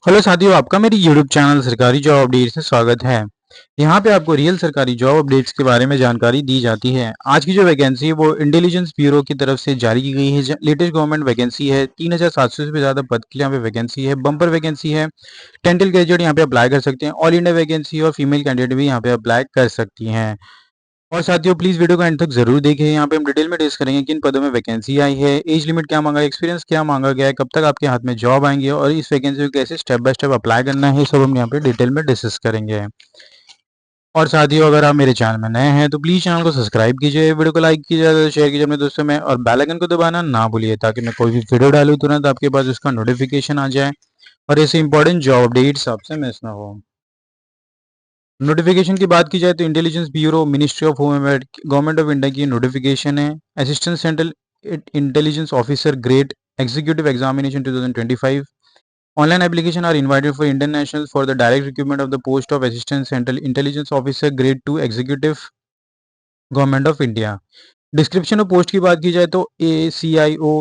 Hello साथियों, आपका मेरी यूट्यूब चैनल सरकारी जॉब अपडेट्स में स्वागत है। यहाँ पे आपको रियल सरकारी जॉब अपडेट्स के बारे में जानकारी दी जाती है। आज की जो वैकेंसी है वो इंटेलिजेंस ब्यूरो की तरफ से जारी की गई है। लेटेस्ट गवर्नमेंट वैकेंसी है। 3700 से भी ज़्यादा पद के लिए यहाँ पे वैकेंसी है। बम्पर वैकेंसी है। टेंटल ग्रेजुएट यहाँ पे अप्लाई कर सकते हैं। ऑल इंडिया वैकेंसी और फीमेल कैंडिडेट भी यहाँ पे अप्लाई कर सकती हैं। और साथियों, प्लीज वीडियो को एंड तक जरूर देखें। यहाँ पे हम डिटेल में डिस्कस करेंगे किन पदों में वैकेंसी आई है, एज लिमिट क्या मांगा है, एक्सपीरियंस क्या मांगा गया है, कब तक आपके हाथ में जॉब आएंगे और इस वैकेंसी को कैसे स्टेप बाय स्टेप अप्लाई करना है, सब हम यहाँ पे डिटेल में डिस्कस करेंगे। और साथियों, अगर आप मेरे चैनल में नए हैं तो प्लीज चैनल को सब्सक्राइब कीजिए, वीडियो को लाइक कीजिए, शेयर कीजिए अपने दोस्तों में और बेल आइकन को दबाना ना भूलिए ताकि मैं कोई भी वीडियो डालूँ तुरंत आपके पास उसका नोटिफिकेशन आ जाए और ऐसे इंपॉर्टेंट जॉब अपडेट्स आपसे मिस ना हो। नोटिफिकेशन की बात की जाए तो Intelligence Bureau, Ministry of Home Affair, Government of India की नोटिफिकेशन है। Assistant central intelligence officer grade executive examination 2025। Online application are invited for Indian national for the direct recruitment of the post of assistant central intelligence officer grade 2 executive, government of India. Description of post की बात की जाए तो ACIO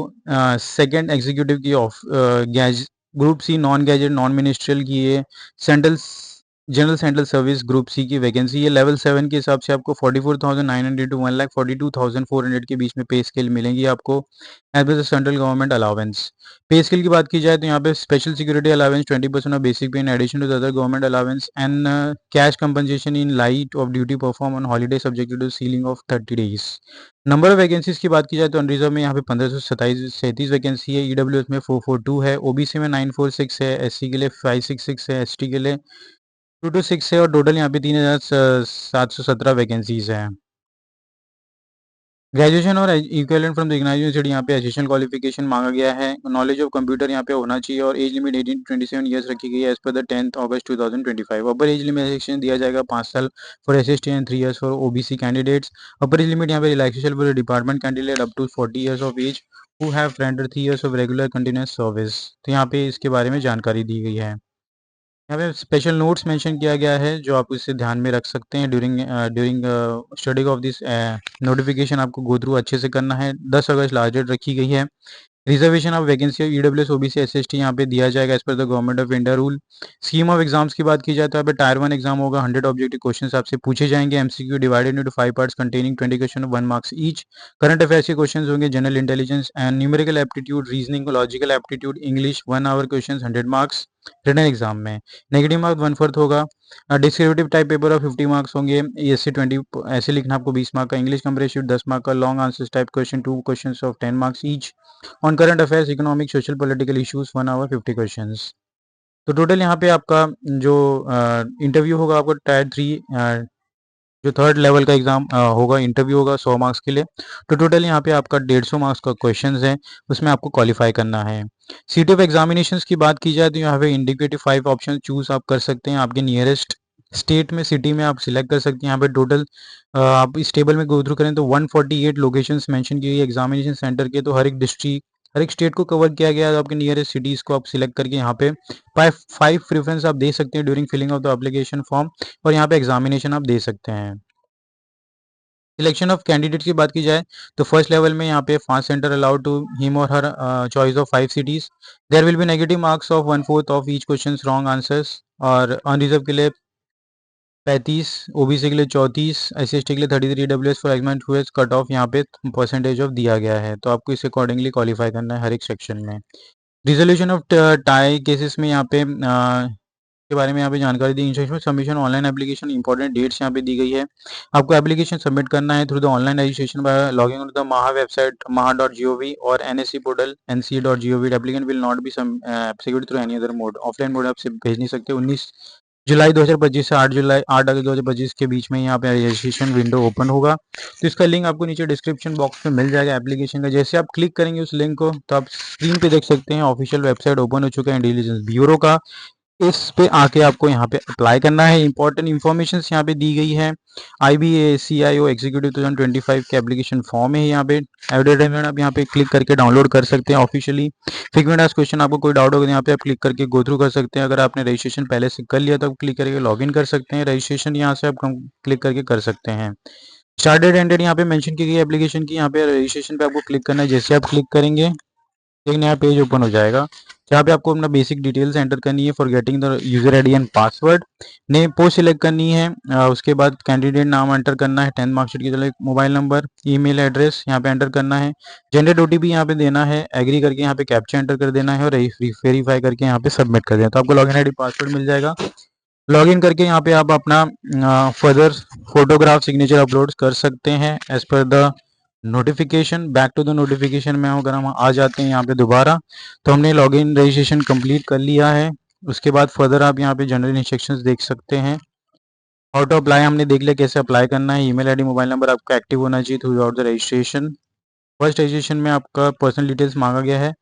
second executive की of group C non gazetted non ministerial की ये central general central service group C की vacancy है। लेवल 7 के हिसाब से आपको 44,900 टू 1,42,400 के बीच में पे स्केल मिलेंगी आपको एज पर the central government allowance. Pay scale की बात की जाए तो यहाँ पे special security allowance 20% of basic pay in addition to the other government allowance and cash compensation in light of duty perform on holiday subject to ceiling of 30 days. Number of vacancies की बात की जाए तो unreserved में यहाँ पे 1537 vacancy है। EWS में 442 है। OBC में 946 है। SC के लिए 566 है। ST के लिए 226 है और टोटल यहाँ पे 3717 वैकेंसीज हैं। ग्रेजुएशन और इक्विवेलेंट फ्रॉम रिकॉग्नाइज्ड यूनिवर्सिटी यहाँ पे एजुकेशनल क्वालिफिकेशन मांगा गया है। नॉलेज ऑफ कंप्यूटर यहाँ पे होना चाहिए और एज लिमिट 18 to 27 ईयर्स रखी गई है एज पर the 10th August 2025। Upper age limitation दिया जाएगा 5 साल for SST and 3 years for OBC candidates. Upper age limit यहाँ पे relaxation for department candidate up to 40 years of age who have render 3 years of regular continuous service. तो यहाँ पे इसके बारे में जानकारी दी गई है। यहाँ पे स्पेशल नोट्स मेंशन किया गया है जो आप इसे ध्यान में रख सकते हैं during during study of this notification. आपको गो थ्रू अच्छे से करना है। 10 अगस्त लास्ट डेट रखी गई है। Reservation of vacancy EWS OBC SST यहाँ पे दिया जाएगा एज पर the government of India rule. Scheme of exams की बात की जाए तो यहाँ पे टायर 1 एग्जाम होगा। 100 ऑब्जेक्टिव क्वेश्चन आपसे पूछे जाएंगे। MCQ divided into 5 parts containing 20 question 1 marks each. Current affairs के क्वेश्चन होंगे। General intelligence and numerical aptitude, reasoning, logical aptitude, English 1 hour question 100 marks written exam में। नेगेटिव मार्क 1/4 होगा। Descriptive type paper of 50 marks होंगे। ESC 20 ऐसे लिखना आपको 20 मार्क का। इंग्लिश कंप्रेसिव 10 मार्क का। Long answers type question 2 question of 10 marks each. On current affairs, economic, social, political issues 1 hour 50 questions. तो टोटल यहाँ पे आपका जो इंटरव्यू होगा आपको टायर 3 जो थर्ड लेवल का एग्जाम होगा, इंटरव्यू होगा 100 मार्क्स के लिए। तो टोटल यहाँ पे आपका 150 मार्क्स का क्वेश्चंस है, उसमें आपको क्वालिफाई करना है। सीट ऑफ एग्जामिनेशंस की बात की जाए तो यहाँ पे इंडिकेटिव 5 ऑप्शन चूज आप कर सकते हैं। आपके नियरेस्ट स्टेट में, सिटी में आप सिलेक्ट कर सकते हैं। यहाँ पे टोटल आप इस टेबल में गो थ्रू करें तो 148 लोकेशंस मेंशन की गई है एग्जामिनेशन सेंटर के। तो हर एक डिस्ट्रिक्ट, हर एक स्टेट को कवर किया गया है। तो आपके नियरेस्ट सिटीज को आप सिलेक्ट करके यहाँ पे 5 प्रेफरेंस आप दे सकते हैं during filling of the application form और यहाँ पे एग्जामिनेशन आप दे सकते हैं। सिलेक्शन ऑफ कैंडिडेट्स की बात की जाए तो फर्स्ट लेवल में यहाँ पे 5 सेंटर अलाउड टू हिम और her choice of 5 cities. There will be negative marks of 1/4 of each question wrong answers. और अनरिजर्व के लिए 35, OBC के लिए 34, SC/ST के लिए 33, EWS फॉर एग्जाम हुए कट ऑफ यहाँ पे परसेंटेज ऑफ दिया गया है। तो आपको इस अकॉर्डिंगली क्वालिफाई करना है हर एक सेक्शन में। रिजोल्यूशन ऑफ टाई केसेस में यहाँ पे के बारे में यहाँ पे जानकारी दी। Instruction submission online application, important dates यहाँ पे दी गई है। आपको एप्लीकेशन सबमिट करना है through the online registration bye logging on the महा वेबसाइट maha.gov और NSE portal nce.gov। Applicant will not be executed through any other mode. Offline mode आप भेज नहीं सकते। 19 जुलाई 2025 से 8 अगस्त 2025 के बीच में यहाँ पे रजिस्ट्रेशन विंडो ओपन होगा। तो इसका लिंक आपको नीचे डिस्क्रिप्शन बॉक्स में मिल जाएगा एप्लीकेशन का। जैसे आप क्लिक करेंगे उस लिंक को तो आप स्क्रीन पे देख सकते हैं ऑफिशियल वेबसाइट ओपन हो चुका है इंटेलिजेंस ब्यूरो का। इस पे आके आपको यहाँ पे अप्लाई करना है। इंपॉर्टेंट इन्फॉर्मेशन यहाँ पे दी गई है। IBACIO एग्जीक्यूटिव 2025 के एप्लीकेशन फॉर्म है यहाँ पे। एडवर्टाइजमेंट आप यहाँ पे क्लिक करके डाउनलोड कर सकते हैं ऑफिशियली। फ्रीक्वेंट आस्क्ड क्वेश्चन, आपको कोई डाउट होगा यहाँ पे आप क्लिक करके गो थ्रू कर सकते हैं। अगर आपने रजिस्ट्रेशन पहले से कर लिया तो आप क्लिक करके लॉगिन कर सकते हैं। रजिस्ट्रेशन यहाँ से आप क्लिक करके कर सकते हैं। स्टार्टेड एंडेड यहाँ पे मेंशन की गई एप्लीकेशन की। यहाँ पे रजिस्ट्रेशन पे आपको क्लिक करना है। जैसे आप क्लिक करेंगे एक नया पेज ओपन हो जाएगा। जहाँ पे आपको अपना बेसिक डिटेल्स एंटर करनी है for getting the user ID and password. Name post select करनी है, उसके बाद कैंडिडेट नाम एंटर करना है, 10th मार्कशीट की तरह मोबाइल नंबर, ईमेल एड्रेस यहाँ पे एंटर करना है, जनरेट ओटीपी यहाँ पे देना है, एग्री करके यहाँ पे कैप्चा एंटर कर देना है और वेरीफाई करके यहाँ पे सबमिट कर देना, तो आपको लॉगिन आईडी पासवर्ड मिल जाएगा। लॉगिन करके यहाँ पे आप अपना फर्दर फोटोग्राफ सिग्नेचर अपलोड कर सकते हैं एज पर the notification. Back to the notification में अगर हम आ जाते हैं यहाँ पे दोबारा, तो हमने लॉगिन रजिस्ट्रेशन कंप्लीट कर लिया है। उसके बाद फर्दर आप यहाँ पे जनरल इंस्ट्रक्शंस देख सकते हैं। हाउ टू अप्लाई हमने देख लिया कैसे अप्लाई करना है। ईमेल आईडी मोबाइल नंबर आपका एक्टिव होना चाहिए through out the registration. First registration में आपका पर्सनल डिटेल्स मांगा गया है।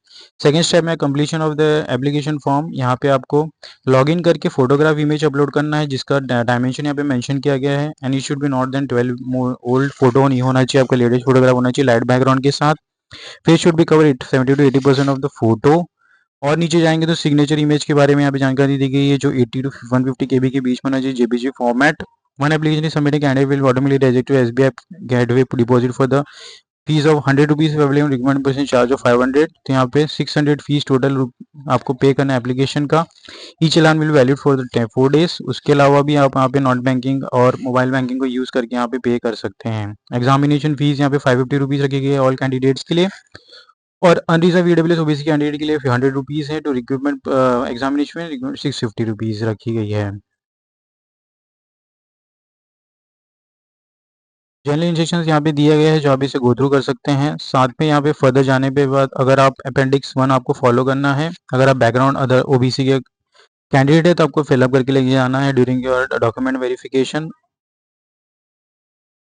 सेकेंड स्टेप में completion of the application form, यहाँ पे आपको लॉगिन करके फोटोग्राफ इमेज अपलोड करना है जिसका डायमेंशन यहाँ पे मेंशन किया गया है and it should be not then 12 old photo नहीं होना चाहिए, आपका लेटेस्ट फोटोग्राफ होना चाहिए लाइट बैकग्राउंड के साथ। Face should be cover 70 to 80% of the photo. और नीचे जाएंगे तो सिग्नेचर इमेज के बारे में यहाँ पे जानकारी दी गई है जो 80 to 150 KB के बीच में होना चाहिए, JPG format. One application is submitted, candidate will automatically reject to SBI gateway deposit for the fees of 100 rupees recommend percent charge of 500, तो यहाँ पे 600 फीस टोटल आपको पे करना है एप्लीकेशन का। E challan will valid for the 4 days. उसके अलावा भी आप यहाँ पे नॉट बैंकिंग और मोबाइल बैंकिंग को यूज करके यहाँ पे पे कर सकते हैं। एग्जामिनेशन फीस यहाँ पे 550 रुपीज रखी गई है ऑल कैंडिडेट्स के लिए और अनरिजर्व ईडब्ल्यूएस ओबीसी कैंडिडेट के लिए 100 रुपीज है। तो रिक्रूटमेंट एग्जामिनेशन में 650 रुपीज रखी गई है। जनरल इंस्ट्रक्शंस यहाँ पे दिया गया है जो आप इसे गो थ्रू कर सकते हैं। साथ में यहाँ पे फर्दर जाने पे बाद अगर आप अपेंडिक्स 1 आपको फॉलो करना है, अगर आप बैकग्राउंड अदर ओबीसी के कैंडिडेट है तो आपको फिलअप करके लेके जाना है ड्यूरिंग योर डॉक्यूमेंट वेरिफिकेशन।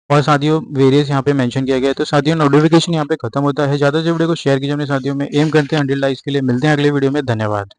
और साथियों वेरियस यहाँ पे मेंशन किया गया है। तो साथियों नोटिफिकेशन यहाँ पे खत्म होता है। ज़्यादा से वीडियो को शेयर कीजिए अपने साथियों में। एम करते हैं 100 लाइक्स के लिए। मिलते हैं अगले वीडियो में। धन्यवाद।